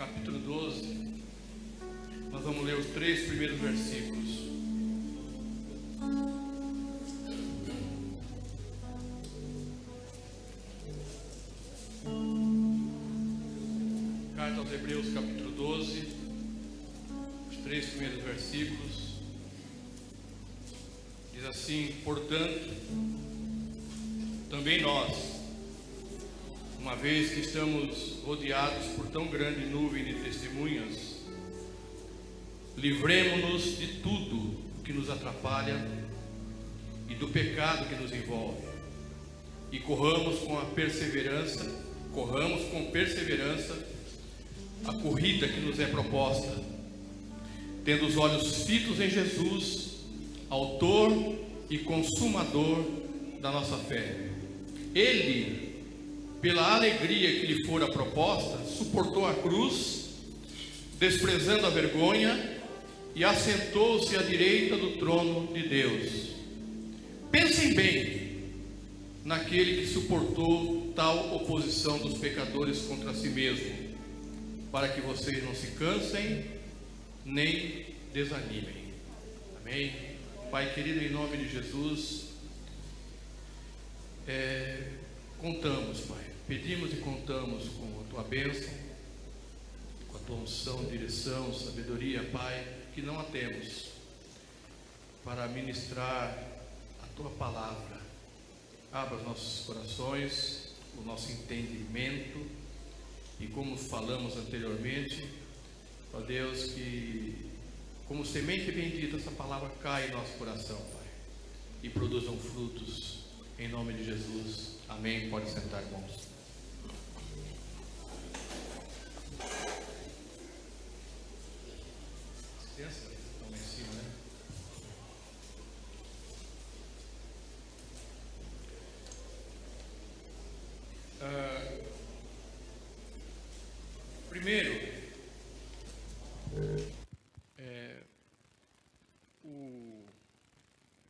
capítulo 12, nós vamos ler os 3 primeiros versículos. Carta aos Hebreus, capítulo 12, os 3 primeiros versículos. Diz assim: portanto, também nós, uma vez que estamos rodeados por tão grande nuvem de testemunhas, livremo-nos de tudo que nos atrapalha e do pecado que nos envolve, e corramos com perseverança a corrida que nos é proposta, tendo os olhos fitos em Jesus, autor e consumador da nossa fé. Ele, pela alegria que lhe fora proposta, suportou a cruz, desprezando a vergonha, e assentou-se à direita do trono de Deus. Pensem bem naquele que suportou tal oposição dos pecadores contra si mesmo, para que vocês não se cansem nem desanimem. Amém? Pai querido, em nome de Jesus, contamos, Pai, pedimos e contamos com a Tua bênção, com a Tua unção, direção, sabedoria, Pai, que não a temos, para ministrar a Tua palavra. Abra os nossos corações, o nosso entendimento, e como falamos anteriormente, ó Deus, que como semente bendita essa palavra cai em nosso coração, Pai, e produzam frutos, em nome de Jesus. Amém. Pode sentar, irmãos. Licença, estão lá em cima, né? Primeiro,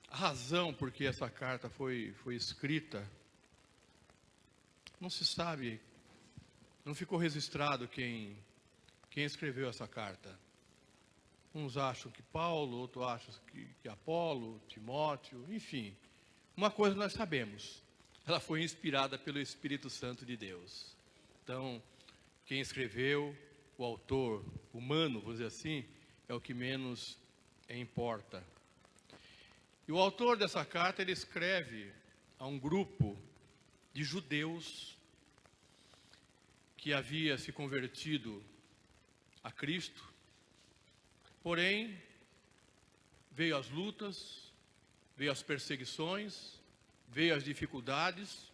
a razão por que essa carta foi escrita, não se sabe, não ficou registrado quem escreveu essa carta. Uns acham que Paulo, outros acham que Apolo, Timóteo, enfim. Uma coisa nós sabemos, ela foi inspirada pelo Espírito Santo de Deus. Então, quem escreveu, o autor humano, vamos dizer assim, é o que menos importa. E o autor dessa carta, ele escreve a um grupo de judeus que havia se convertido a Cristo, porém, veio as lutas, veio as perseguições, veio as dificuldades,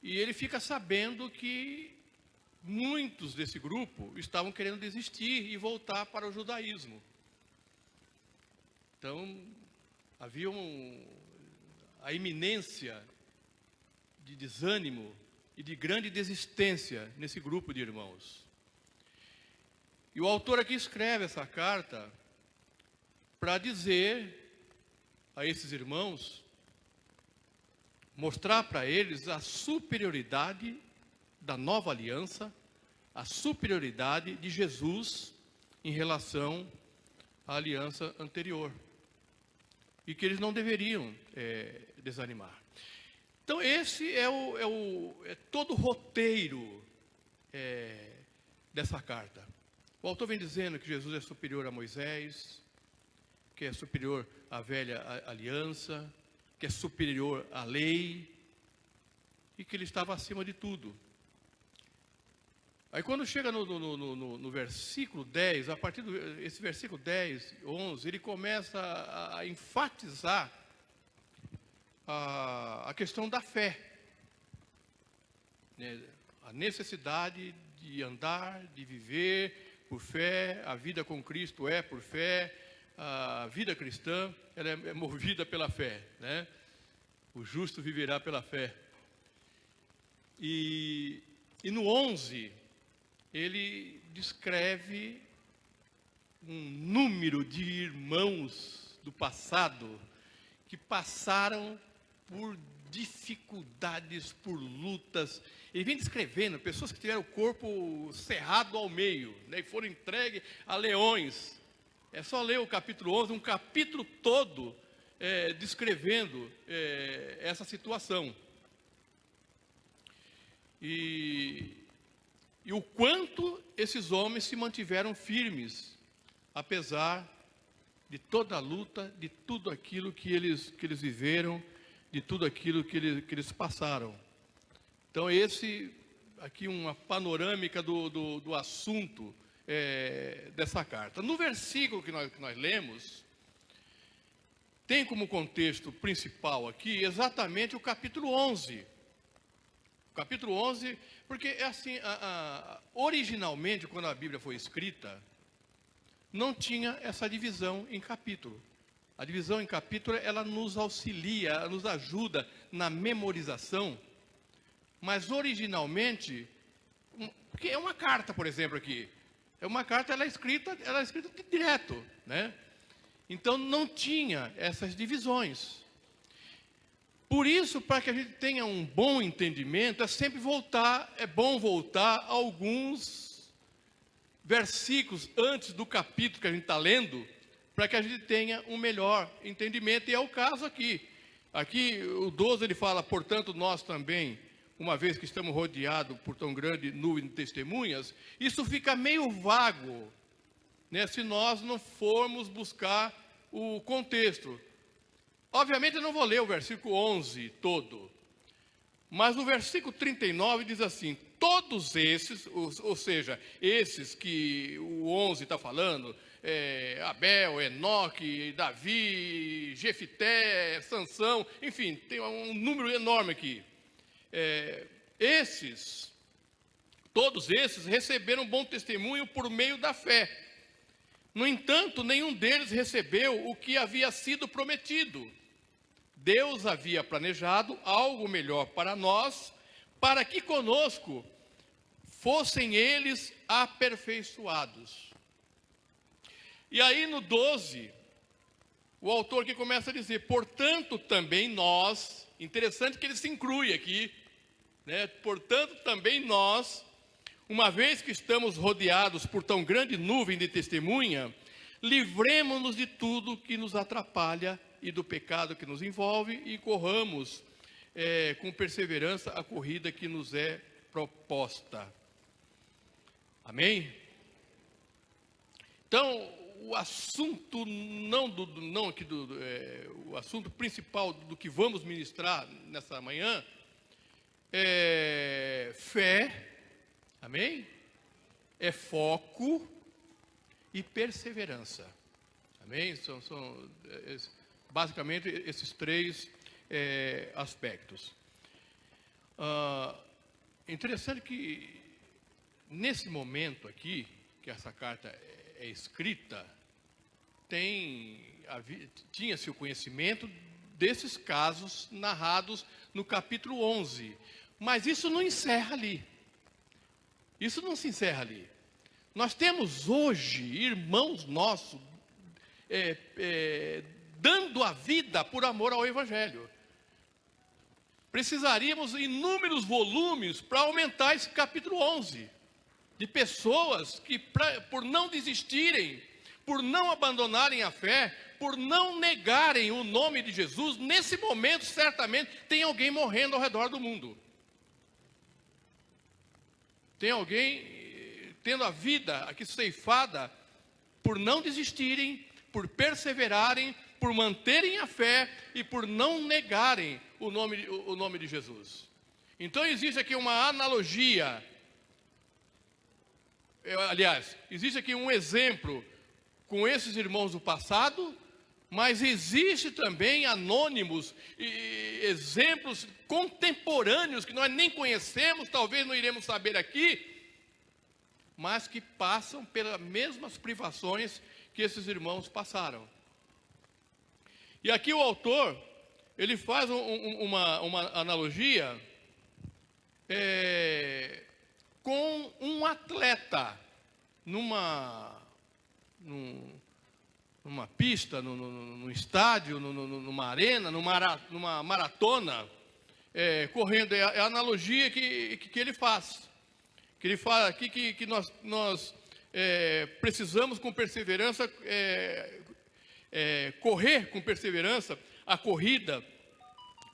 e ele fica sabendo que muitos desse grupo estavam querendo desistir e voltar para o judaísmo. Então, havia a iminência de desânimo e de grande desistência nesse grupo de irmãos. E o autor aqui escreve essa carta para dizer a esses irmãos, mostrar para eles a superioridade da nova aliança, a superioridade de Jesus em relação à aliança anterior. E que eles não deveriam desanimar. Então esse é todo o roteiro dessa carta. O autor vem dizendo que Jesus é superior a Moisés, que é superior à velha aliança, que é superior à lei, e que ele estava acima de tudo. Aí quando chega no versículo 10, a partir desse versículo 10, 11, ele começa a enfatizar a questão da fé, né? A necessidade de andar, de viver por fé. A vida com Cristo é por fé, a vida cristã ela é movida pela fé, né? O justo viverá pela fé. E no 11, ele descreve um número de irmãos do passado que passaram por dificuldades, por lutas. Ele vem descrevendo pessoas que tiveram o corpo cerrado ao meio, né, e foram entregues a leões. É só ler o capítulo 11, um capítulo todo descrevendo essa situação. E o quanto esses homens se mantiveram firmes, apesar de toda a luta, de tudo aquilo que eles viveram, de tudo aquilo que eles passaram. Então, esse aqui uma panorâmica do assunto dessa carta. No versículo que nós lemos, tem como contexto principal aqui exatamente o capítulo 11. O capítulo 11, porque é assim, originalmente, quando a Bíblia foi escrita, não tinha essa divisão em capítulo. A divisão em capítulo, ela nos auxilia, ela nos ajuda na memorização, mas originalmente, porque é uma carta, por exemplo, aqui. É uma carta, ela é escrita direto, né? Então, não tinha essas divisões. Por isso, para que a gente tenha um bom entendimento, é bom voltar a alguns versículos antes do capítulo que a gente está lendo, para que a gente tenha um melhor entendimento, e é o caso aqui. Aqui, o 12, ele fala, portanto, nós também, uma vez que estamos rodeados por tão grande nuvem de testemunhas, isso fica meio vago, né, se nós não formos buscar o contexto. Obviamente, eu não vou ler o versículo 11 todo, mas o versículo 39 diz assim, todos esses, ou seja, esses que o 11 está falando, Abel, Enoque, Davi, Jefité, Sansão, enfim, tem um número enorme aqui. Todos esses receberam bom testemunho por meio da fé. No entanto, nenhum deles recebeu o que havia sido prometido. Deus havia planejado algo melhor para nós, para que conosco fossem eles aperfeiçoados. E aí no 12, o autor que começa a dizer, portanto também nós, interessante que ele se inclui aqui, né? Portanto também nós, uma vez que estamos rodeados por tão grande nuvem de testemunha, livremo-nos de tudo que nos atrapalha e do pecado que nos envolve e corramos com perseverança a corrida que nos é proposta. Amém? Então, o assunto o assunto principal do que vamos ministrar nessa manhã é fé, amém? É foco e perseverança, amém? São basicamente esses três aspectos. Interessante que nesse momento aqui, que essa carta é escrita, tinha-se o conhecimento desses casos narrados no capítulo 11. Mas isso não encerra ali. Isso não se encerra ali. Nós temos hoje irmãos nossos dando a vida por amor ao Evangelho. Precisaríamos inúmeros volumes para aumentar esse capítulo 11. De pessoas que, por não desistirem, por não abandonarem a fé, por não negarem o nome de Jesus, nesse momento, certamente, tem alguém morrendo ao redor do mundo. Tem alguém tendo a vida aqui ceifada, por não desistirem, por perseverarem, por manterem a fé e por não negarem o nome de Jesus. Então, existe aqui uma analogia. Aliás, existe aqui um exemplo com esses irmãos do passado, mas existe também anônimos e exemplos contemporâneos que nós nem conhecemos, talvez não iremos saber aqui, mas que passam pelas mesmas privações que esses irmãos passaram. E aqui o autor, ele faz uma analogia com um atleta numa pista, num estádio, numa arena, numa maratona. correndo, é a analogia que ele faz. Que ele fala aqui que nós precisamos com perseverança, correr com perseverança a corrida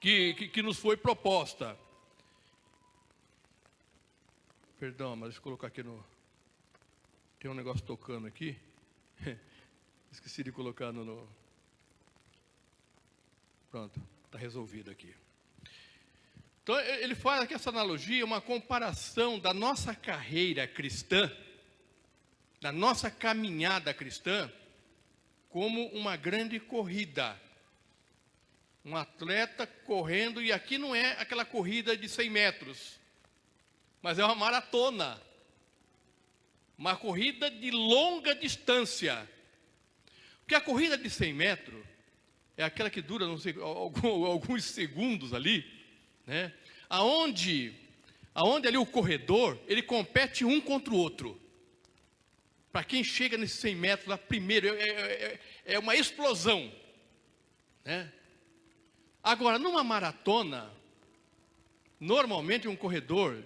que nos foi proposta. Perdão, mas deixa eu colocar aqui no... Tem um negócio tocando aqui. Esqueci de colocar no... Pronto, está resolvido aqui. Então, ele faz aqui essa analogia, uma comparação da nossa carreira cristã, da nossa caminhada cristã, como uma grande corrida. Um atleta correndo, e aqui não é aquela corrida de 100 metros, mas é uma maratona. Uma corrida de longa distância. Porque a corrida de 100 metros é aquela que dura, não sei, alguns segundos ali, né? Aonde ali o corredor, ele compete um contra o outro. Para quem chega nesses 100 metros lá primeiro, é uma explosão, né? Agora, numa maratona, normalmente um corredor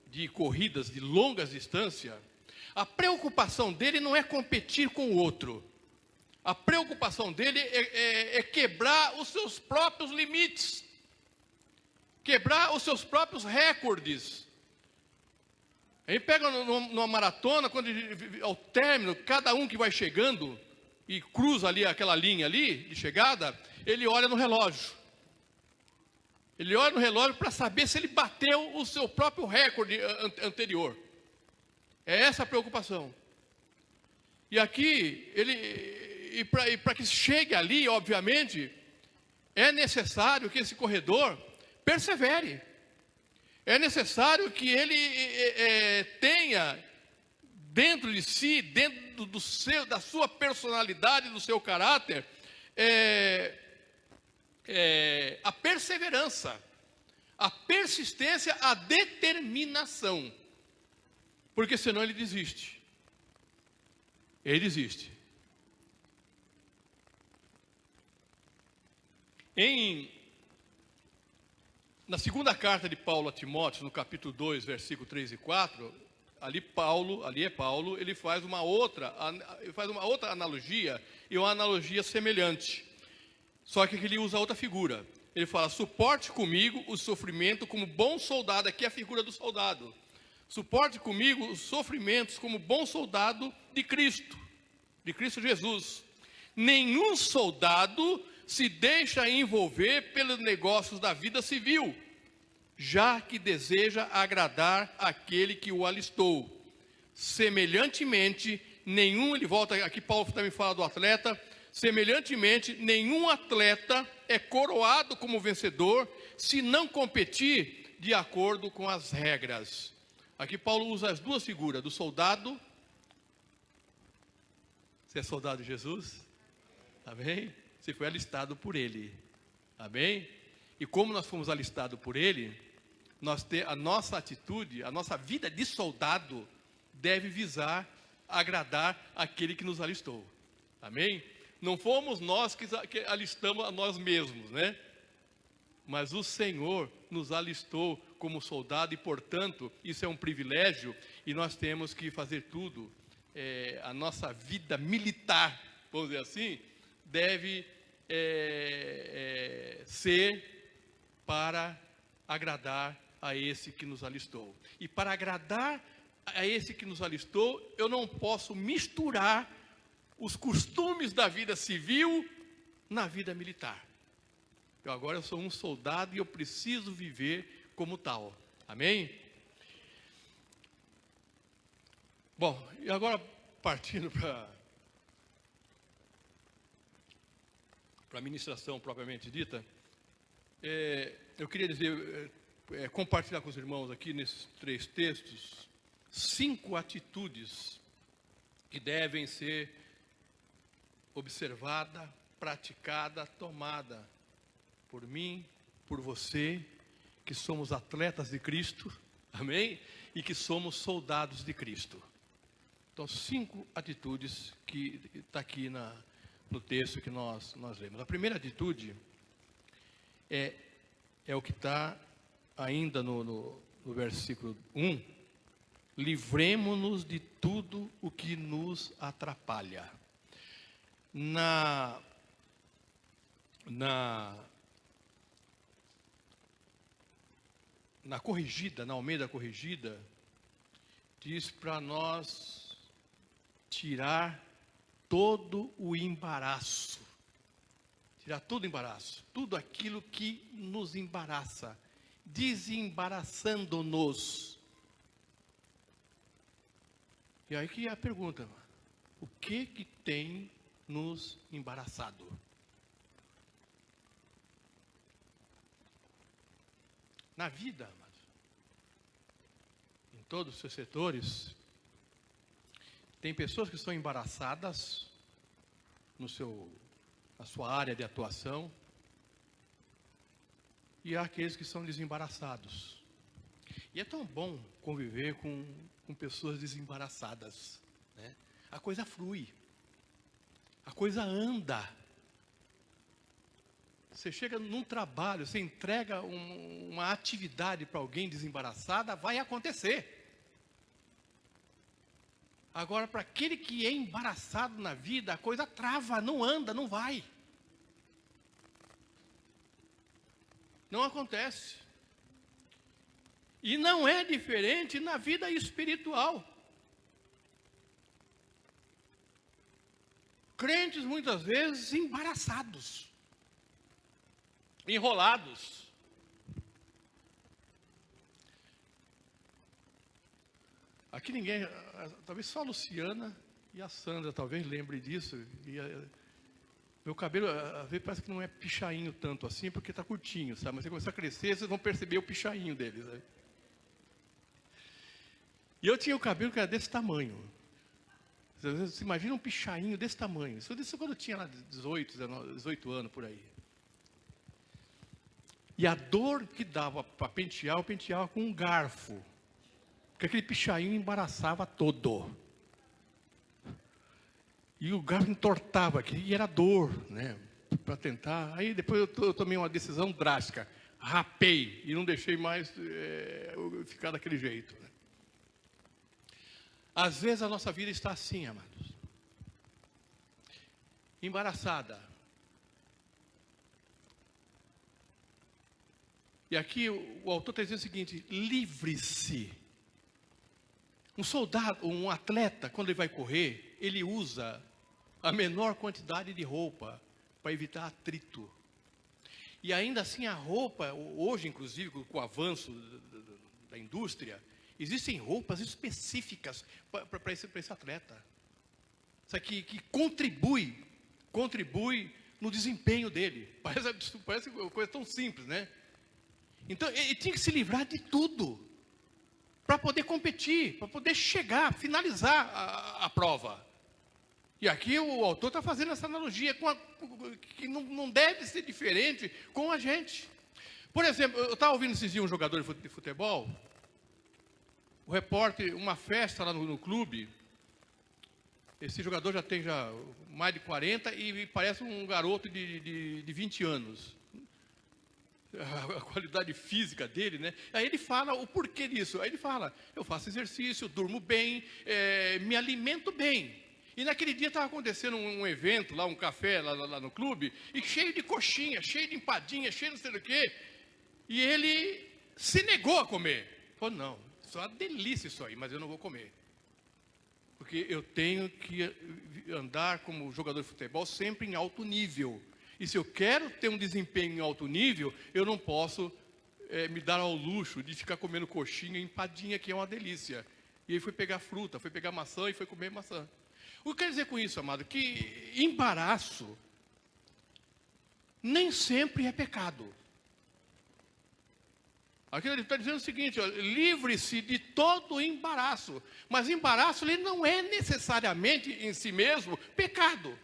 de corridas de longas distâncias, a preocupação dele não é competir com o outro. A preocupação dele é quebrar os seus próprios limites, quebrar os seus próprios recordes. A gente pega numa maratona, quando ao término, cada um que vai chegando e cruza ali aquela linha ali de chegada, ele olha no relógio. Ele olha no relógio para saber se ele bateu o seu próprio recorde anterior. É essa a preocupação. E aqui, para que chegue ali, obviamente, é necessário que esse corredor persevere. É necessário que ele tenha dentro de si, dentro da sua personalidade, do seu caráter, a perseverança, a persistência, a determinação. Porque senão ele desiste. Ele desiste. Na segunda carta de Paulo a Timóteo, no capítulo 2, versículo 3 e 4, ali é Paulo, ele faz uma outra analogia, e uma analogia semelhante. Só que ele usa outra figura. Ele fala: suporte comigo o sofrimento como bom soldado. Aqui é a figura do soldado. Suporte comigo os sofrimentos como bom soldado de Cristo Jesus. Nenhum soldado se deixa envolver pelos negócios da vida civil, já que deseja agradar aquele que o alistou. Semelhantemente, ele volta, aqui Paulo também fala do atleta, semelhantemente, nenhum atleta é coroado como vencedor se não competir de acordo com as regras. Aqui Paulo usa as duas figuras, do soldado. Você é soldado de Jesus? Amém? Você foi alistado por Ele. Amém? E como nós fomos alistados por Ele, a nossa atitude, a nossa vida de soldado deve visar agradar aquele que nos alistou. Amém? Não fomos nós que alistamos a nós mesmos, né? Mas o Senhor nos alistou como soldado e, portanto, isso é um privilégio e nós temos que fazer tudo. A nossa vida militar, vamos dizer assim, deve ser para agradar a esse que nos alistou. E para agradar a esse que nos alistou, eu não posso misturar os costumes da vida civil na vida militar. Agora eu sou um soldado e eu preciso viver como tal. Amém? Bom, e agora partindo para a ministração propriamente dita, eu queria dizer, compartilhar com os irmãos aqui nesses 3 textos, 5 atitudes que devem ser observada, praticada, tomada por mim, por você, que somos atletas de Cristo, amém? E que somos soldados de Cristo. Então, 5 atitudes que está aqui no texto que nós lemos. A primeira atitude é o que está ainda no versículo 1, livremo-nos de tudo o que nos atrapalha. Na corrigida, na Almeida Corrigida, diz para nós tirar todo o embaraço. Tirar todo o embaraço. Tudo aquilo que nos embaraça. Desembaraçando-nos. E aí que é a pergunta. O que tem nos embaraçado? Na vida, amados, em todos os seus setores, tem pessoas que estão embaraçadas na sua área de atuação, e há aqueles que são desembaraçados. E é tão bom conviver com pessoas desembaraçadas, né? A coisa flui, a coisa anda. Você chega num trabalho, você entrega uma atividade para alguém desembaraçada, vai acontecer. Agora, para aquele que é embaraçado na vida, a coisa trava, não anda, não vai. Não acontece. E não é diferente na vida espiritual. Crentes muitas vezes embaraçados, enrolados. Aqui ninguém, talvez só a Luciana e a Sandra talvez lembre disso. Meu cabelo, às vezes parece que não é pichainho tanto assim, porque está curtinho, sabe? Mas se começar a crescer, vocês vão perceber o pichainho deles, sabe? E eu tinha o cabelo que era desse tamanho. Você imagina um pichainho desse tamanho. Isso quando eu tinha lá 18 anos, por aí. E a dor que dava para pentear, eu penteava com um garfo. Porque aquele pichainho embaraçava todo. E o garfo entortava aqui, e era dor, né? Para tentar. Aí depois eu tomei uma decisão drástica. Rapei e não deixei mais ficar daquele jeito. Né? Às vezes a nossa vida está assim, amados. Embaraçada. E aqui o autor está dizendo o seguinte: livre-se. Um soldado, um atleta, quando ele vai correr, ele usa a menor quantidade de roupa para evitar atrito. E ainda assim a roupa, hoje inclusive com o avanço da indústria, existem roupas específicas para esse atleta. Isso aqui que contribui no desempenho dele. Parece uma coisa tão simples, né? Então ele tinha que se livrar de tudo para poder competir, para poder chegar, finalizar a prova. E aqui o autor está fazendo essa analogia que não deve ser diferente com a gente. Por exemplo, eu estava ouvindo esses dias um jogador de futebol, o repórter, uma festa lá no clube. Esse jogador já tem mais de 40 e parece um garoto de 20 anos. A qualidade física dele, né? Aí ele fala o porquê disso. Aí ele fala: eu faço exercício, durmo bem, me alimento bem. E naquele dia estava acontecendo um evento lá, um café lá no clube, e cheio de coxinha, cheio de empadinha, cheio de não sei do quê. E ele se negou a comer. Falou: não, isso é uma delícia isso aí, mas eu não vou comer. Porque eu tenho que andar como jogador de futebol sempre em alto nível. E se eu quero ter um desempenho em alto nível, eu não posso me dar ao luxo de ficar comendo coxinha e empadinha, que é uma delícia. E ele foi pegar fruta, foi pegar maçã e foi comer maçã. O que quer dizer com isso, amado? Que embaraço nem sempre é pecado. Aqui ele está dizendo o seguinte: livre-se de todo embaraço. Mas embaraço ele não é necessariamente em si mesmo pecado.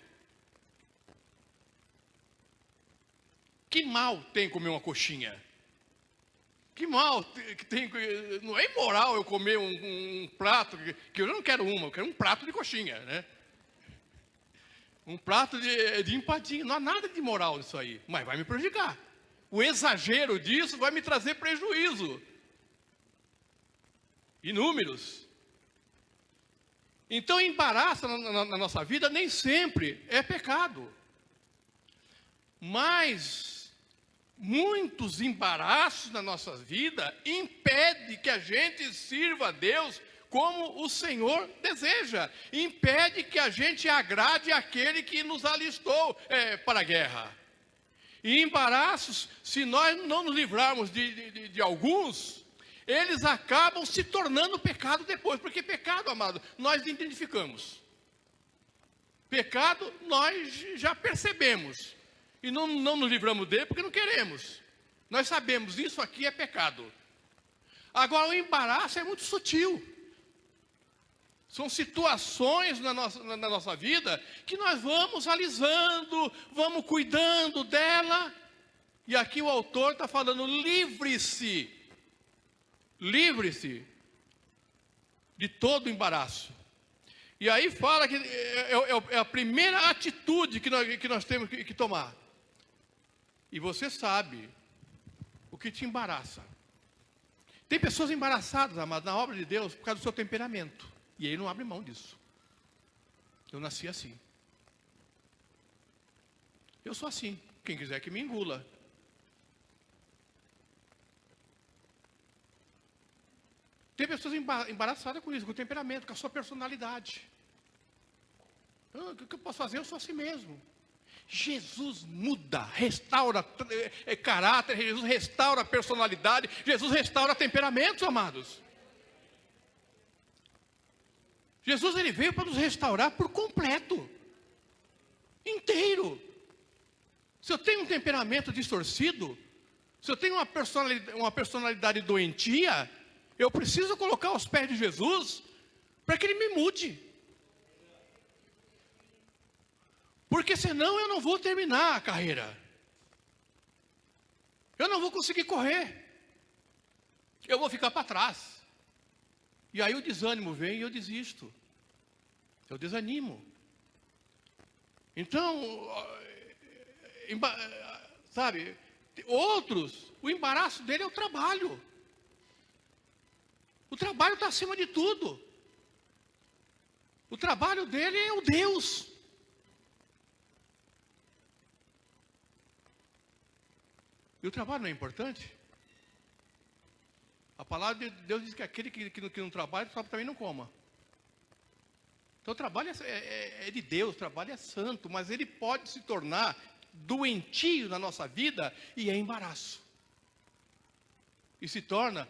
Que mal tem comer uma coxinha? Que mal tem? Não é imoral eu comer um prato, que eu não quero eu quero um prato de coxinha, né? Um prato de empadinha. Não há nada de moral nisso aí, mas vai me prejudicar. o exagero disso vai me trazer prejuízo. Inúmeros. Então, embaraço na nossa vida nem sempre é pecado. Mas muitos embaraços na nossa vida impedem que a gente sirva a Deus como o Senhor deseja. Impede que a gente agrade aquele que nos alistou para a guerra. E embaraços, se nós não nos livrarmos de alguns, eles acabam se tornando pecado depois. Porque pecado, amado, nós identificamos. Pecado, nós já percebemos. E não nos livramos dele porque não queremos. Nós sabemos, isso aqui é pecado. Agora, o embaraço é muito sutil. São situações na nossa vida que nós vamos alisando, vamos cuidando dela. E aqui o autor está falando, livre-se. Livre-se de todo embaraço. E aí fala que é a primeira atitude que nós temos que tomar. E você sabe o que te embaraça. Tem pessoas embaraçadas, amados, na obra de Deus por causa do seu temperamento. E ele não abre mão disso. Eu nasci assim. Eu sou assim. Quem quiser que me engula. Tem pessoas embaraçadas com isso, com o temperamento, com a sua personalidade. O que eu posso fazer? Eu sou assim mesmo. Jesus muda, restaura caráter, Jesus restaura personalidade, Jesus restaura temperamentos, amados. Jesus, ele veio para nos restaurar por completo, inteiro. Se eu tenho um temperamento distorcido, se eu tenho uma personalidade doentia, eu preciso colocar aos pés de Jesus para que ele me mude. Porque senão eu não vou terminar a carreira. Eu não vou conseguir correr. Eu vou ficar para trás. E aí o desânimo vem e eu desisto. Eu desanimo. Então, sabe, outros, o embaraço dele é o trabalho. O trabalho está acima de tudo. O trabalho dele é o Deus. E o trabalho não é importante? A palavra de Deus diz que aquele que não trabalha, também não coma. Então o trabalho é de Deus, o trabalho é santo, mas ele pode se tornar doentio na nossa vida e é embaraço. E se torna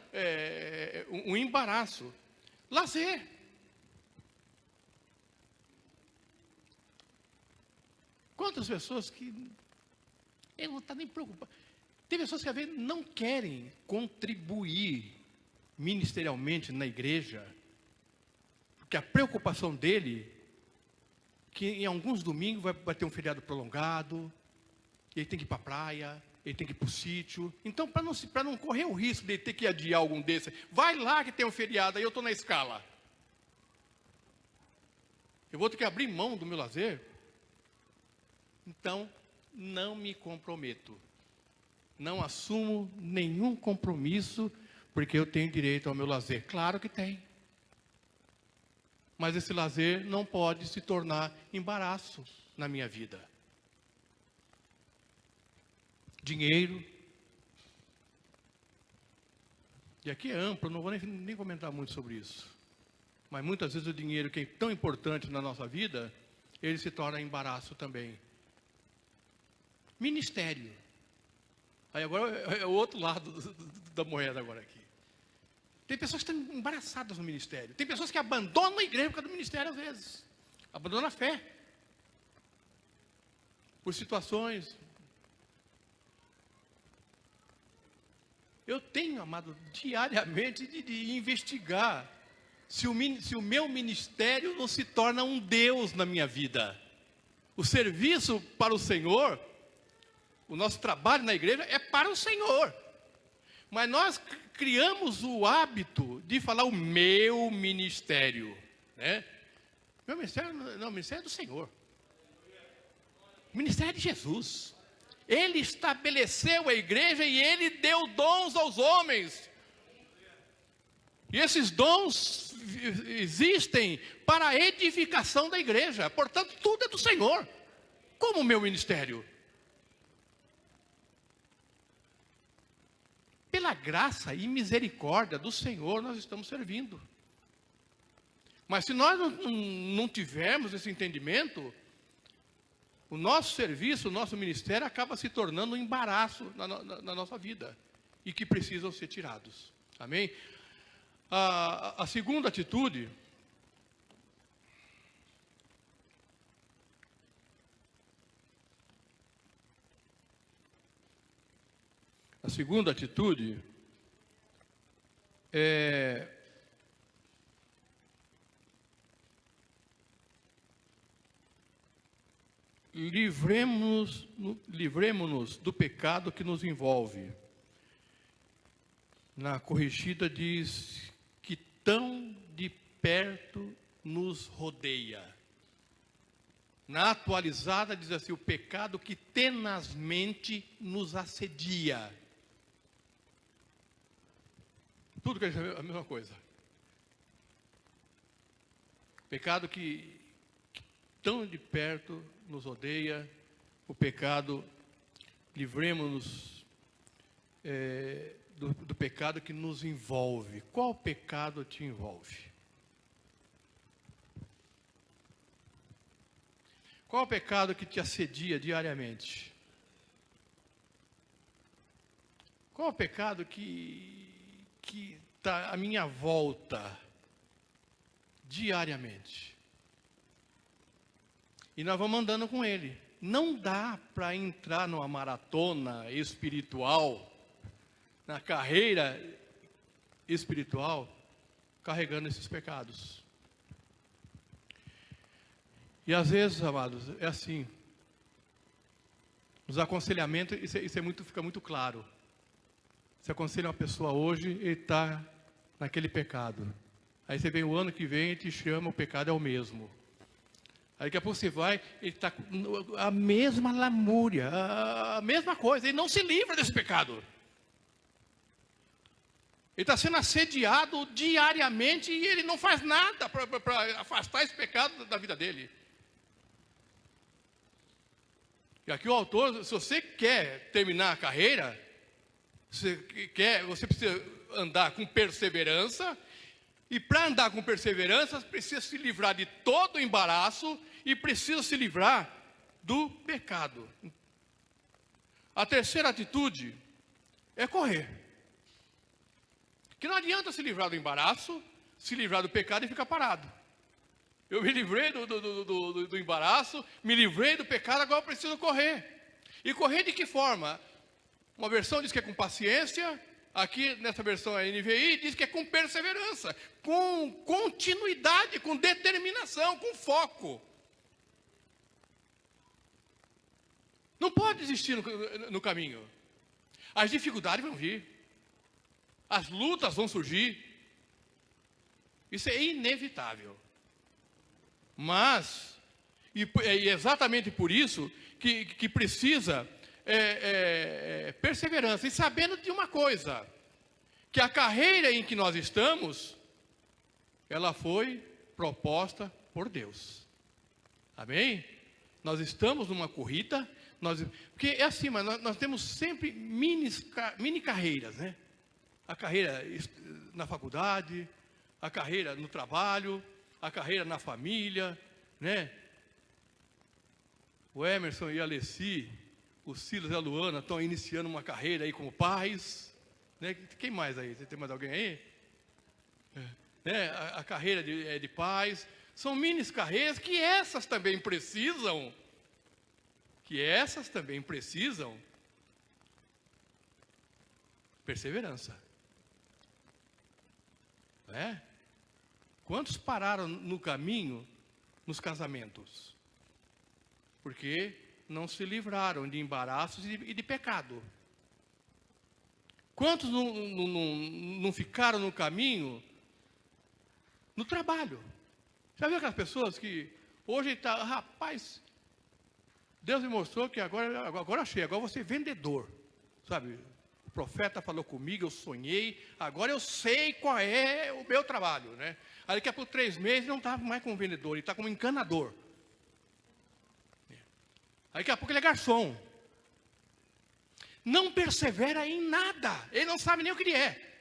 um embaraço. Lazer. Quantas pessoas que ele não está nem preocupado. Tem pessoas que às vezes não querem contribuir ministerialmente na igreja, porque a preocupação dele, que em alguns domingos vai ter um feriado prolongado, ele tem que ir para a praia, ele tem que ir para o sítio. Então, para não correr o risco de ele ter que adiar algum desses, vai lá que tem um feriado, aí eu estou na escala. Eu vou ter que abrir mão do meu lazer? Então, não me comprometo. Não assumo nenhum compromisso, porque eu tenho direito ao meu lazer. Claro que tem. Mas esse lazer não pode se tornar embaraço na minha vida. Dinheiro. E aqui é amplo, não vou nem comentar muito sobre isso. Mas muitas vezes o dinheiro, que é tão importante na nossa vida, ele se torna embaraço também. Ministério. Aí agora é o outro lado da moeda agora aqui. Tem pessoas que estão embaraçadas no ministério. Tem pessoas que abandonam a igreja por causa do ministério às vezes. Abandonam a fé. Por situações. Eu tenho, amado, diariamente de investigar se o meu ministério não se torna um Deus na minha vida. O serviço para o Senhor, o nosso trabalho na igreja é para o Senhor. Mas nós criamos o hábito de falar o meu ministério, né? Meu ministério não, o ministério é do Senhor. O ministério é de Jesus. Ele estabeleceu a igreja e Ele deu dons aos homens. E esses dons existem para a edificação da igreja. Portanto, tudo é do Senhor. Como o meu ministério. Pela graça e misericórdia do Senhor nós estamos servindo. Mas se nós não tivermos esse entendimento, o nosso serviço, o nosso ministério acaba se tornando um embaraço na nossa vida. E que precisam ser tirados. Amém? A segunda atitude... A segunda atitude é livremos-nos do pecado que nos envolve. Na corrigida diz que tão de perto nos rodeia. Na atualizada diz assim, o pecado que tenazmente nos assedia. Tudo quer dizer a mesma coisa. Pecado que tão de perto nos odeia. O pecado, livremos-nos do pecado que nos envolve. Qual pecado te envolve? Qual o pecado que te assedia diariamente? Qual o pecado que está à minha volta diariamente? E nós vamos andando com ele. Não dá para entrar numa maratona espiritual, na carreira espiritual, carregando esses pecados. E às vezes, amados, é assim. Nos aconselhamentos, fica muito claro. Você aconselha uma pessoa hoje, ele está naquele pecado. Aí você vem o ano que vem e te chama, o pecado é o mesmo. Aí daqui a pouco você vai, ele está com a mesma lamúria, a mesma coisa, ele não se livra desse pecado. Ele está sendo assediado diariamente e ele não faz nada para afastar esse pecado da vida dele. E aqui o autor, se você quer terminar a carreira, você precisa andar com perseverança, e para andar com perseverança, precisa se livrar de todo o embaraço e precisa se livrar do pecado. A terceira atitude é correr. Que não adianta se livrar do embaraço, se livrar do pecado e ficar parado. Eu me livrei do embaraço, me livrei do pecado, agora eu preciso correr. E correr de que forma? Uma versão diz que é com paciência, aqui nessa versão a NVI diz que é com perseverança, com continuidade, com determinação, com foco. Não pode desistir no caminho. As dificuldades vão vir. As lutas vão surgir. Isso é inevitável. Mas, e exatamente por isso que precisa perseverança. E sabendo de uma coisa, que a carreira em que nós estamos, ela foi proposta por Deus. Amém? Nós estamos numa corrida, porque é assim, mas nós temos sempre mini carreiras, né? A carreira na faculdade, a carreira no trabalho, a carreira na família, né? O Emerson e a Alessi, o Silas e a Luana estão iniciando uma carreira aí como pais, né? Quem mais aí? Você tem mais alguém aí? Né? A carreira de pais. São mini carreiras que essas também precisam. Perseverança. Né? Quantos pararam no caminho nos casamentos? Porque não se livraram de embaraços e de pecado. Quantos não ficaram no caminho no trabalho? Já viu aquelas pessoas que hoje está, rapaz, Deus me mostrou que agora achei, agora você é vendedor, sabe? O profeta falou comigo, eu sonhei, agora eu sei qual é o meu trabalho, né? Aí daqui a pouco 3 meses não está mais como vendedor, ele está como encanador. Aí daqui a pouco ele é garçom. Não persevera em nada, ele não sabe nem o que ele é.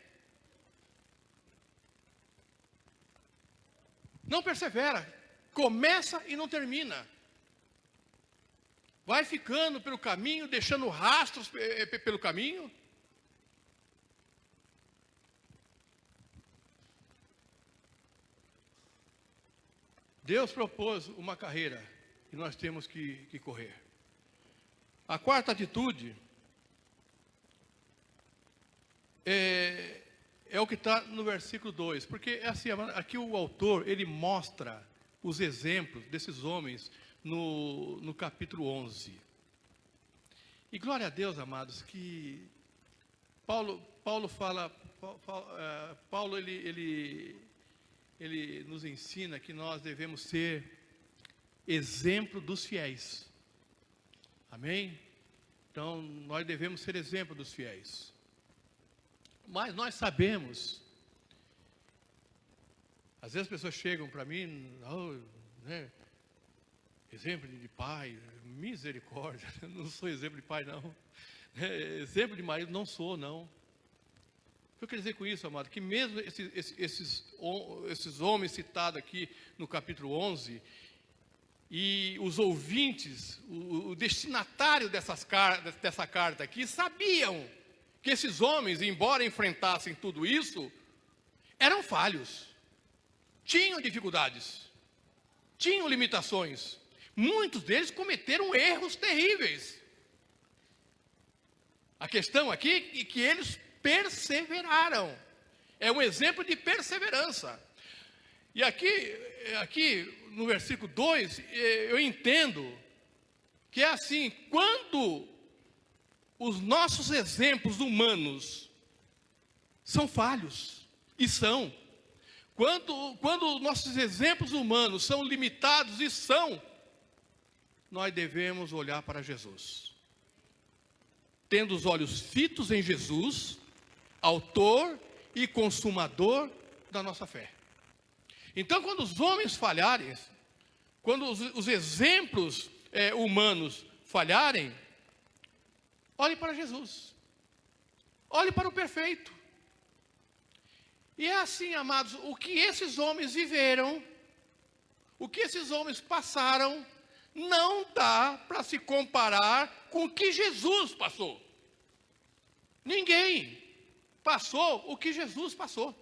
Não persevera, começa e não termina. Vai ficando pelo caminho, deixando rastros pelo caminho. Deus propôs uma carreira e nós temos que correr. A quarta atitude é o que está no versículo 2. Porque assim, aqui o autor, ele mostra os exemplos desses homens no capítulo 11. E glória a Deus, amados, que Paulo fala, Paulo ele nos ensina que nós devemos ser exemplo dos fiéis. Amém? Então, nós devemos ser exemplo dos fiéis. Mas nós sabemos, às vezes as pessoas chegam para mim, né? Exemplo de pai, misericórdia, não sou exemplo de pai, não. Exemplo de marido, não sou, não. O que eu quero dizer com isso, amado? Que mesmo esses homens citados aqui no capítulo 11, e os ouvintes, o destinatário dessa carta aqui, sabiam que esses homens, embora enfrentassem tudo isso, eram falhos, tinham dificuldades, tinham limitações. Muitos deles cometeram erros terríveis. A questão aqui é que eles perseveraram. É um exemplo de perseverança. E aqui no versículo 2, eu entendo que é assim, quando os nossos exemplos humanos são falhos, e são. Quando nossos exemplos humanos são limitados, e são, nós devemos olhar para Jesus, tendo os olhos fitos em Jesus, autor e consumador da nossa fé. Então, quando os homens falharem, quando os exemplos humanos falharem, olhe para Jesus, olhe para o perfeito. E é assim, amados, o que esses homens viveram, o que esses homens passaram, não dá para se comparar com o que Jesus passou. Ninguém passou o que Jesus passou.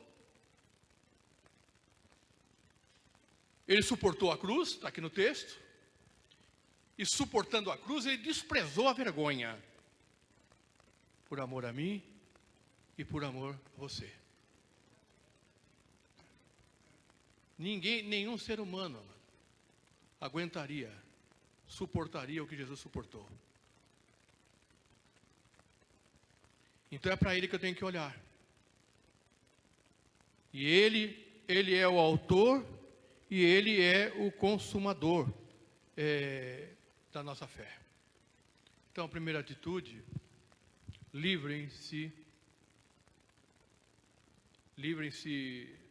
Ele suportou a cruz, está aqui no texto, e suportando a cruz, ele desprezou a vergonha, por amor a mim e por amor a você. Nenhum ser humano aguentaria, suportaria o que Jesus suportou. Então é para ele que eu tenho que olhar. E ele é o autor e ele é o consumador da nossa fé. Então a primeira atitude, livrem-se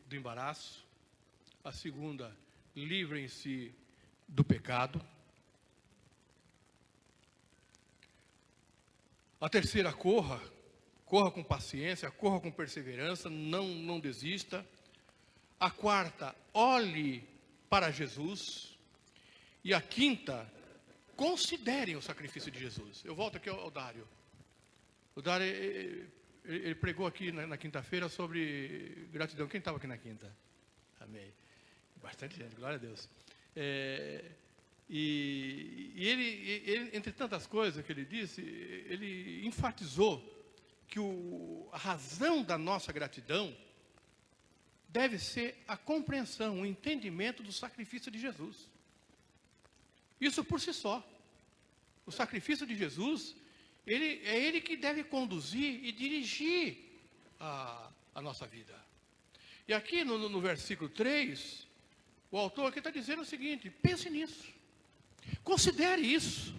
do embaraço. A segunda, livrem-se do pecado. A terceira, corra com paciência, corra com perseverança, não desista. A quarta, olhe para Jesus. E a quinta, considerem o sacrifício de Jesus. Eu volto aqui ao Dário. O Dário, ele pregou aqui na quinta-feira sobre gratidão. Quem estava aqui na quinta? Amém. Bastante gente, glória a Deus. E ele, entre tantas coisas que ele disse, ele enfatizou que a razão da nossa gratidão deve ser a compreensão, o entendimento do sacrifício de Jesus. Isso por si só. O sacrifício de Jesus, é ele que deve conduzir e dirigir a nossa vida. E aqui no versículo 3, o autor aqui está dizendo o seguinte: pense nisso, considere isso,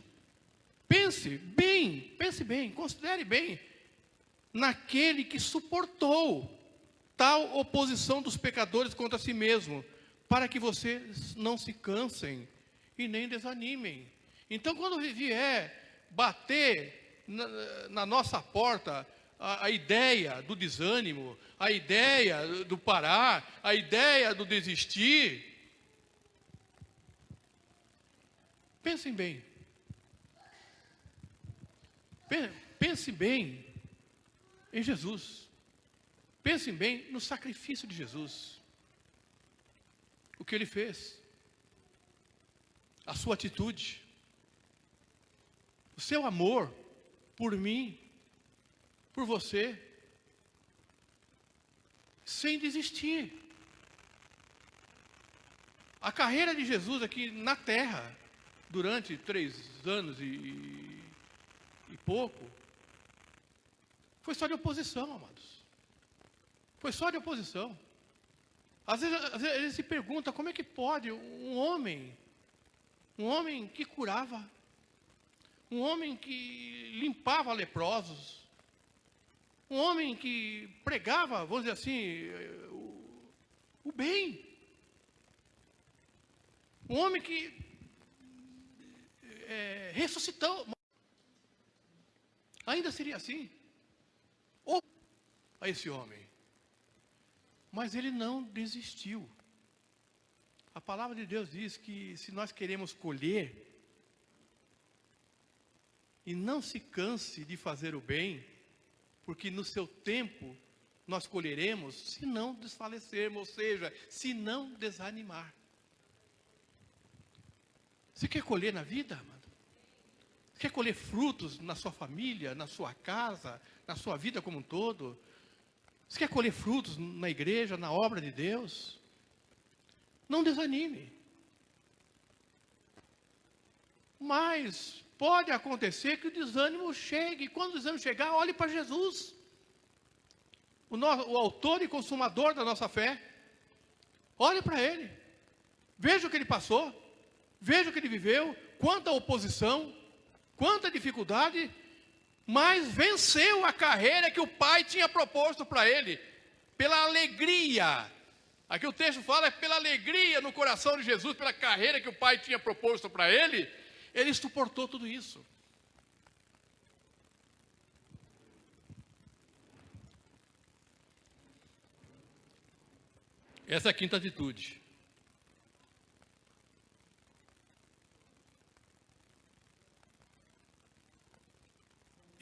pense bem, considere bem naquele que suportou tal oposição dos pecadores contra si mesmo, para que vocês não se cansem e nem desanimem. Então, quando vier bater na nossa porta a ideia do desânimo, a ideia do parar, a ideia do desistir, pensem bem. Pense bem em Jesus. Pensem bem no sacrifício de Jesus. O que Ele fez. A sua atitude. O seu amor por mim, por você. Sem desistir. A carreira de Jesus aqui na terra, durante 3 anos e pouco, foi só de oposição, amados. Foi só de oposição. Às vezes ele se pergunta como é que pode um homem que curava, um homem que limpava leprosos, um homem que pregava, vamos dizer assim, o bem, um homem que ressuscitou, ainda seria assim, ou a esse homem. Mas ele não desistiu. A palavra de Deus diz que se nós queremos colher, e não se canse de fazer o bem, porque no seu tempo nós colheremos, se não desfalecermos, ou seja, se não desanimar. Você quer colher na vida, amado? Você quer colher frutos na sua família, na sua casa, na sua vida como um todo? Você quer colher frutos na igreja, na obra de Deus? Não desanime. Mas pode acontecer que o desânimo chegue. Quando o desânimo chegar, olhe para Jesus. O autor e consumador da nossa fé. Olhe para Ele. Veja o que Ele passou. Veja o que Ele viveu. Quanta oposição, quanta dificuldade. Mas venceu a carreira que o Pai tinha proposto para ele, pela alegria. Aqui o texto fala pela alegria no coração de Jesus, pela carreira que o Pai tinha proposto para ele, ele suportou tudo isso. Essa é a quinta atitude.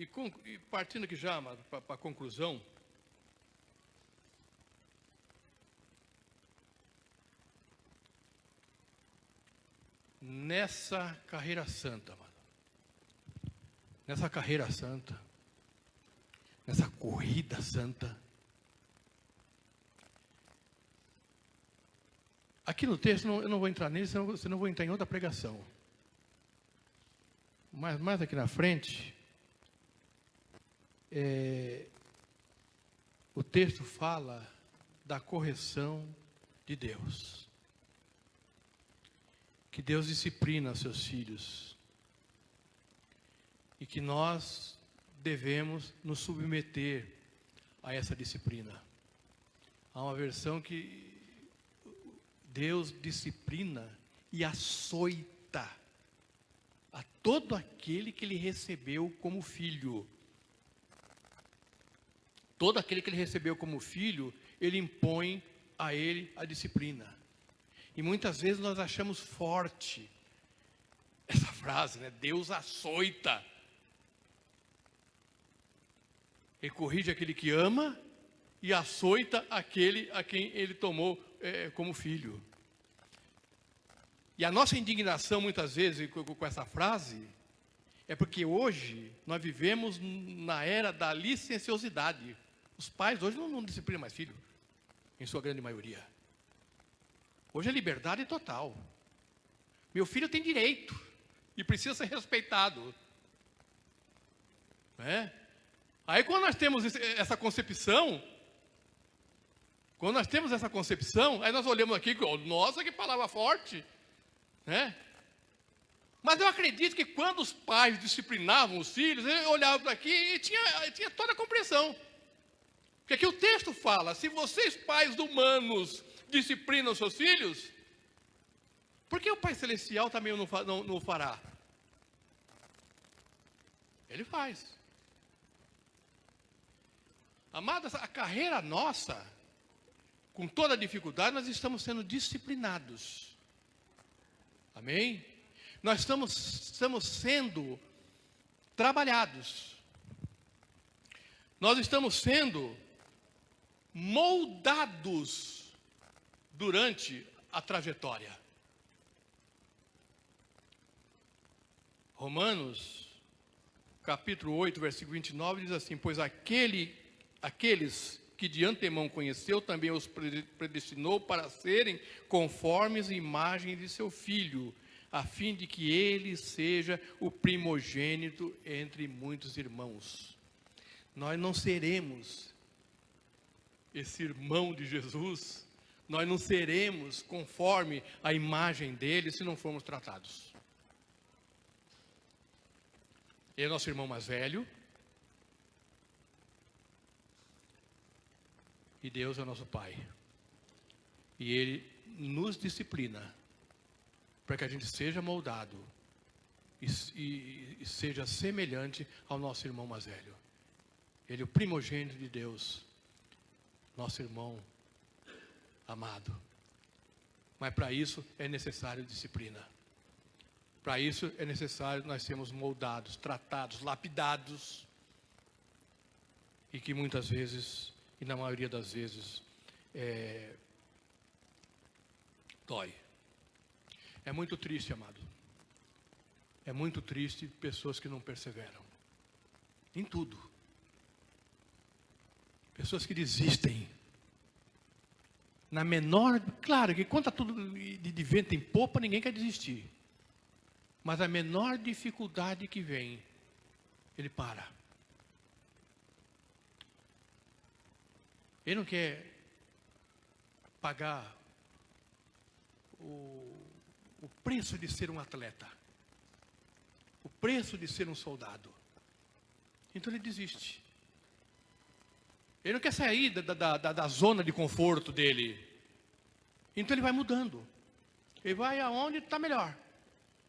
E partindo aqui já para a conclusão, nessa carreira santa, amado, nessa carreira santa, nessa corrida santa, aqui no texto eu não vou entrar nisso, senão eu vou entrar em outra pregação. Mas mais aqui na frente, o texto fala da correção de Deus. Que Deus disciplina seus filhos. E que nós devemos nos submeter a essa disciplina. Há uma versão que Deus disciplina e açoita a todo aquele que Ele recebeu como filho. Todo aquele que Ele recebeu como filho, Ele impõe a ele a disciplina. E muitas vezes nós achamos forte essa frase, né? Deus açoita. Ele corrige aquele que ama e açoita aquele a quem Ele tomou como filho. E a nossa indignação muitas vezes com essa frase é porque hoje nós vivemos na era da licenciosidade. Os pais hoje não disciplinam mais filho, em sua grande maioria. Hoje é liberdade total. Meu filho tem direito e precisa ser respeitado. Né? Aí quando nós temos essa concepção, aí nós olhamos aqui, nossa, que palavra forte. Né? Mas eu acredito que quando os pais disciplinavam os filhos, eles olhavam para aqui e tinha toda a compreensão. Porque aqui o texto fala, se vocês pais humanos disciplinam seus filhos, por que o Pai Celestial também não o fará? Ele faz. Amadas, a carreira nossa, com toda a dificuldade, nós estamos sendo disciplinados. Amém? Nós estamos sendo trabalhados. Nós estamos sendo moldados durante a trajetória. Romanos, capítulo 8, versículo 29, diz assim, pois aqueles que de antemão conheceu, também os predestinou para serem conformes à imagem de seu Filho, a fim de que ele seja o primogênito entre muitos irmãos. Nós não seremos esse irmão de Jesus, nós não seremos conforme a imagem dele se não formos tratados. Ele é nosso irmão mais velho, e Deus é o nosso Pai. E Ele nos disciplina para que a gente seja moldado e seja semelhante ao nosso irmão mais velho. Ele é o primogênito de Deus, nosso irmão amado. Mas para isso é necessário disciplina. Para isso é necessário nós sermos moldados, tratados, lapidados. E que muitas vezes, e na maioria das vezes, dói. É muito triste, amado. É muito triste pessoas que não perseveram. Em tudo. Pessoas que desistem. Na menor... Claro que quando está tudo de vento em popa, ninguém quer desistir. Mas a menor dificuldade que vem, ele para. Ele não quer pagar o preço de ser um atleta. O preço de ser um soldado. Então ele desiste. Ele não quer sair da zona de conforto dele. Então ele vai mudando. Ele vai aonde está melhor.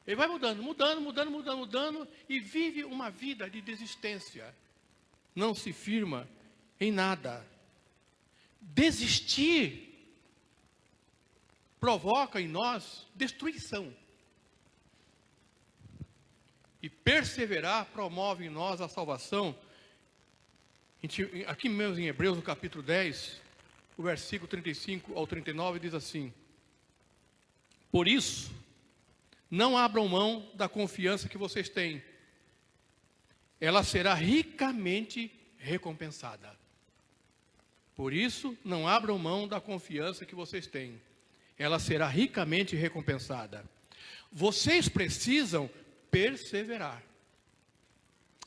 Ele vai mudando, e vive uma vida de desistência. Não se firma em nada. Desistir provoca em nós destruição. E perseverar promove em nós a salvação. Aqui mesmo em Hebreus, no capítulo 10, o versículo 35 ao 39, diz assim: por isso, não abram mão da confiança que vocês têm. Ela será ricamente recompensada. Por isso, não abram mão da confiança que vocês têm. Ela será ricamente recompensada. Vocês precisam perseverar.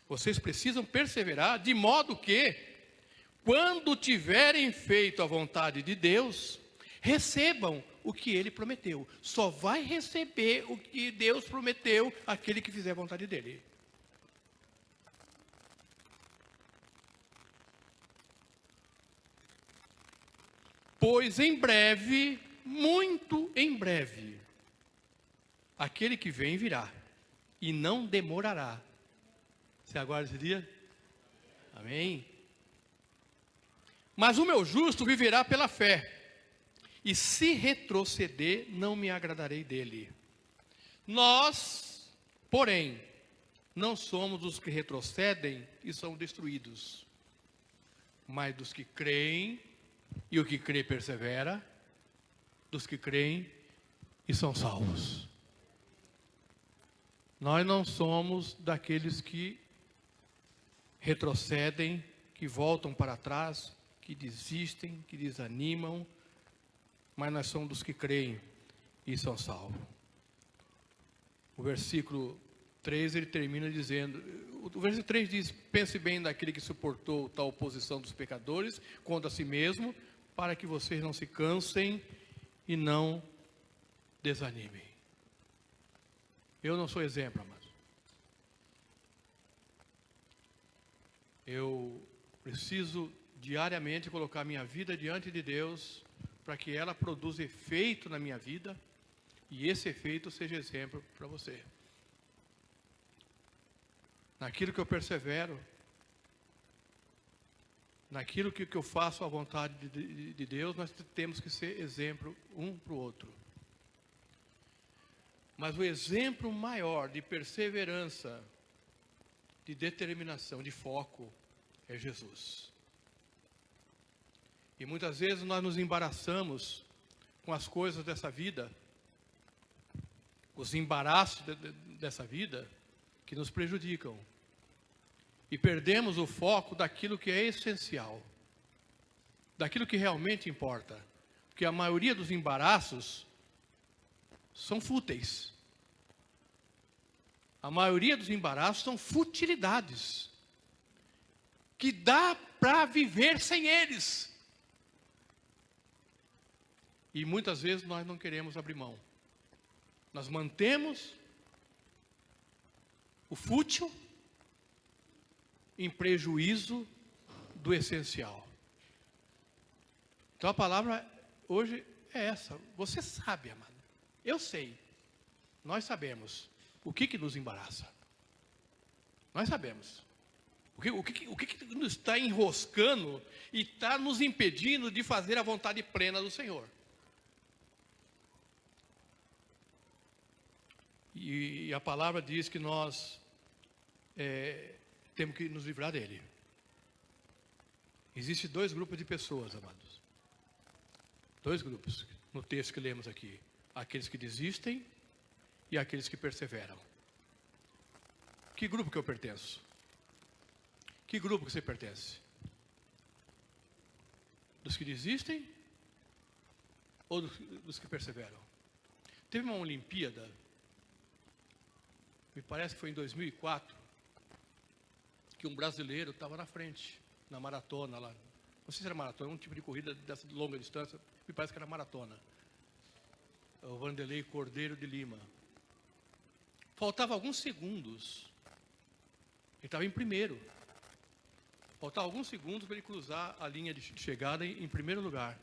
Vocês precisam perseverar de modo que, quando tiverem feito a vontade de Deus, recebam o que Ele prometeu. Só vai receber o que Deus prometeu aquele que fizer a vontade dEle. Pois em breve, muito em breve, aquele que vem virá, e não demorará. Você aguarda esse dia? Amém? Mas o meu justo viverá pela fé, e se retroceder, não me agradarei dele. Nós, porém, não somos os que retrocedem e são destruídos, mas dos que creem, e o que crê persevera, dos que creem e são salvos. Nós não somos daqueles que retrocedem, que voltam para trás, que desistem, que desanimam, mas nós somos dos que creem e são salvos. O versículo 3, ele termina dizendo, o versículo 3 diz, pense bem daquele que suportou tal oposição dos pecadores contra si mesmo, para que vocês não se cansem e não desanimem. Eu não sou exemplo, amados. Eu preciso diariamente colocar minha vida diante de Deus para que ela produza efeito na minha vida e esse efeito seja exemplo para você. Naquilo que eu persevero, naquilo que eu faço à vontade de Deus, nós temos que ser exemplo um para o outro. Mas o exemplo maior de perseverança, de determinação, de foco, é Jesus. E muitas vezes nós nos embaraçamos com as coisas dessa vida, os embaraços dessa vida que nos prejudicam. E perdemos o foco daquilo que é essencial, daquilo que realmente importa. Porque a maioria dos embaraços são fúteis. A maioria dos embaraços são futilidades, que dá para viver sem eles. E muitas vezes nós não queremos abrir mão. Nós mantemos o fútil em prejuízo do essencial. Então a palavra hoje é essa. Você sabe, amado. Eu sei. Nós sabemos o que nos embaraça. Nós sabemos. O que nos está enroscando e está nos impedindo de fazer a vontade plena do Senhor. E a palavra diz que nós temos que nos livrar dele. Existem dois grupos de pessoas, amados. Dois grupos no texto que lemos aqui. Aqueles que desistem e aqueles que perseveram. Que grupo que eu pertenço? Que grupo que você pertence? Dos que desistem ou dos que perseveram? Teve uma Olimpíada, me parece que foi em 2004, que um brasileiro estava na frente, na maratona lá. Não sei se era maratona, um tipo de corrida dessa longa distância, me parece que era maratona. O Vanderlei Cordeiro de Lima. Faltava alguns segundos. Ele estava em primeiro. Faltava alguns segundos para ele cruzar a linha de chegada em primeiro lugar.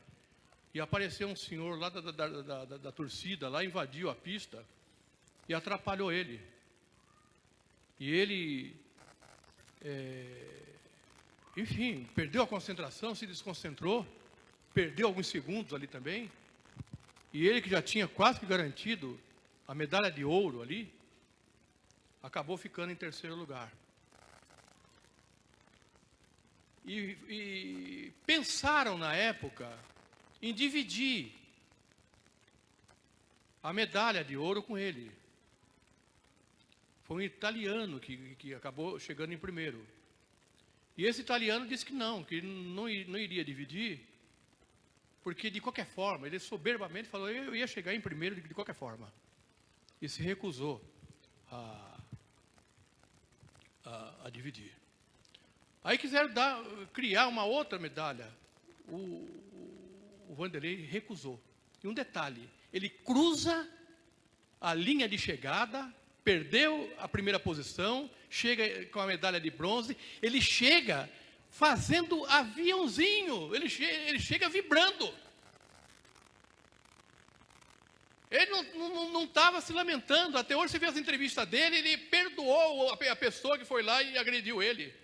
E apareceu um senhor lá da torcida, lá invadiu a pista e atrapalhou ele. E ele, enfim, perdeu a concentração, se desconcentrou, perdeu alguns segundos ali também. E ele, que já tinha quase que garantido a medalha de ouro ali, acabou ficando em terceiro lugar. E pensaram na época em dividir a medalha de ouro com ele. Foi um italiano que acabou chegando em primeiro. E esse italiano disse que não iria dividir, porque de qualquer forma, ele soberbamente falou, eu ia chegar em primeiro de qualquer forma. E se recusou a dividir. Aí quiseram criar uma outra medalha. O Vanderlei recusou. E um detalhe, ele cruza a linha de chegada, perdeu a primeira posição, chega com a medalha de bronze, ele chega fazendo aviãozinho, ele chega vibrando. Ele não estava se lamentando. Até hoje você vê as entrevistas dele, ele perdoou a pessoa que foi lá e agrediu ele.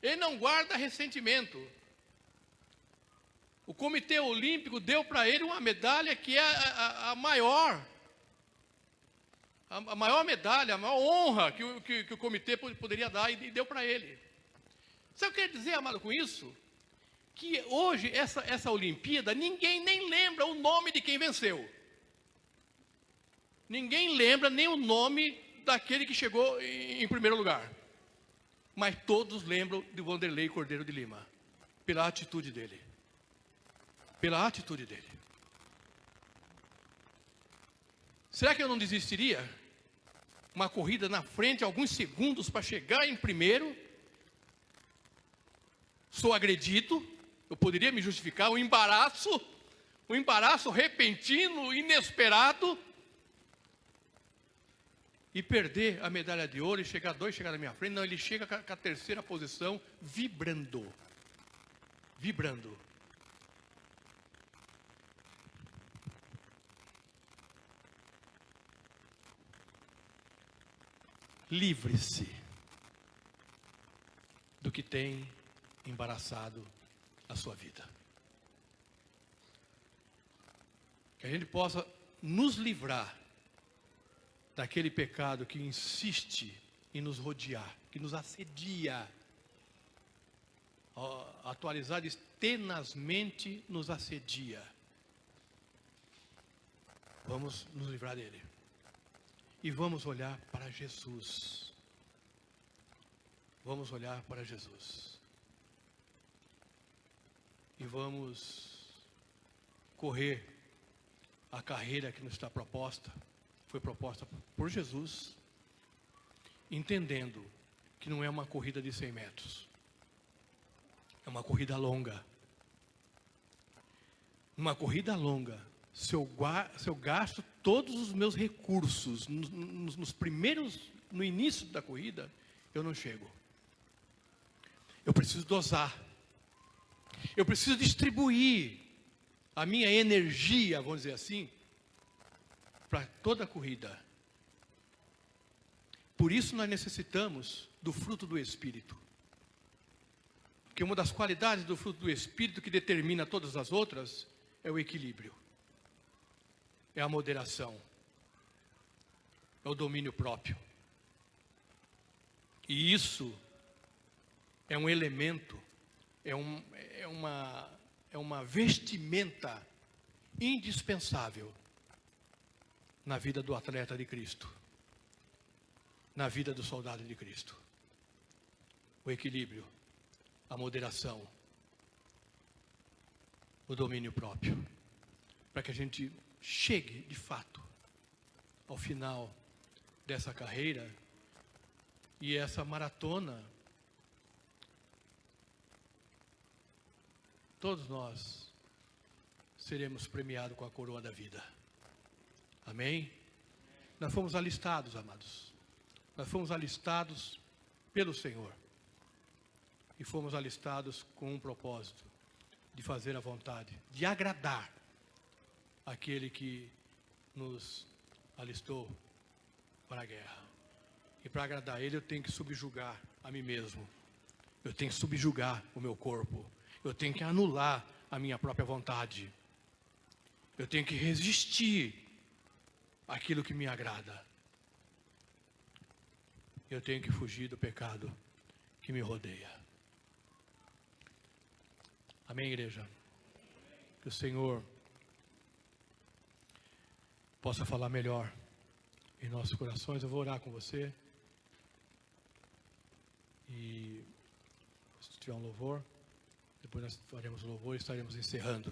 Ele não guarda ressentimento. O Comitê Olímpico deu para ele uma medalha que é a maior. A maior medalha, a maior honra que o comitê poderia dar e deu para ele. Sabe o que eu quero dizer, amado, com isso? Que hoje, essa Olimpíada, ninguém nem lembra o nome de quem venceu. Ninguém lembra nem o nome daquele que chegou em primeiro lugar. Mas todos lembram de Vanderlei Cordeiro de Lima, pela atitude dele. Pela atitude dele. Será que eu não desistiria? Uma corrida na frente, alguns segundos para chegar em primeiro. Sou agredido, eu poderia me justificar, um embaraço repentino, inesperado. e perder a medalha de ouro e chegar dois, chegar na minha frente. Não, ele chega com a terceira posição, vibrando. Vibrando. Livre-se do que tem embaraçado a sua vida. Que a gente possa nos livrar daquele pecado que insiste em nos rodear, que nos assedia. Atualizado, tenazmente nos assedia. Vamos nos livrar dele. E vamos olhar para Jesus. Vamos olhar para Jesus. E vamos correr a carreira que nos está proposta. Foi proposta por Jesus. Entendendo que não é uma corrida de 100 metros. É uma corrida longa. Uma corrida longa. Se eu gasto todos os meus recursos no início da corrida, eu não chego. Eu preciso dosar. Eu preciso distribuir a minha energia, vamos dizer assim, para toda a corrida. Por isso nós necessitamos do fruto do Espírito. Porque uma das qualidades do fruto do Espírito que determina todas as outras é o equilíbrio. É a moderação, é o domínio próprio. E isso é um elemento, é uma vestimenta indispensável na vida do atleta de Cristo, na vida do soldado de Cristo. O equilíbrio, a moderação, o domínio próprio, para que a gente chegue, de fato, ao final dessa carreira e essa maratona, todos nós seremos premiados com a coroa da vida. Amém? Nós fomos alistados, amados. Nós fomos alistados pelo Senhor. E fomos alistados com um propósito, de fazer a vontade, de agradar aquele que nos alistou para a guerra. E para agradar ele, eu tenho que subjugar a mim mesmo. Eu tenho que subjugar o meu corpo. Eu tenho que anular a minha própria vontade. Eu tenho que resistir àquilo que me agrada. Eu tenho que fugir do pecado que me rodeia. Amém, igreja? Que o Senhor possa falar melhor em nossos corações. Eu vou orar com você. E se tiver um louvor, depois nós faremos o louvor e estaremos encerrando.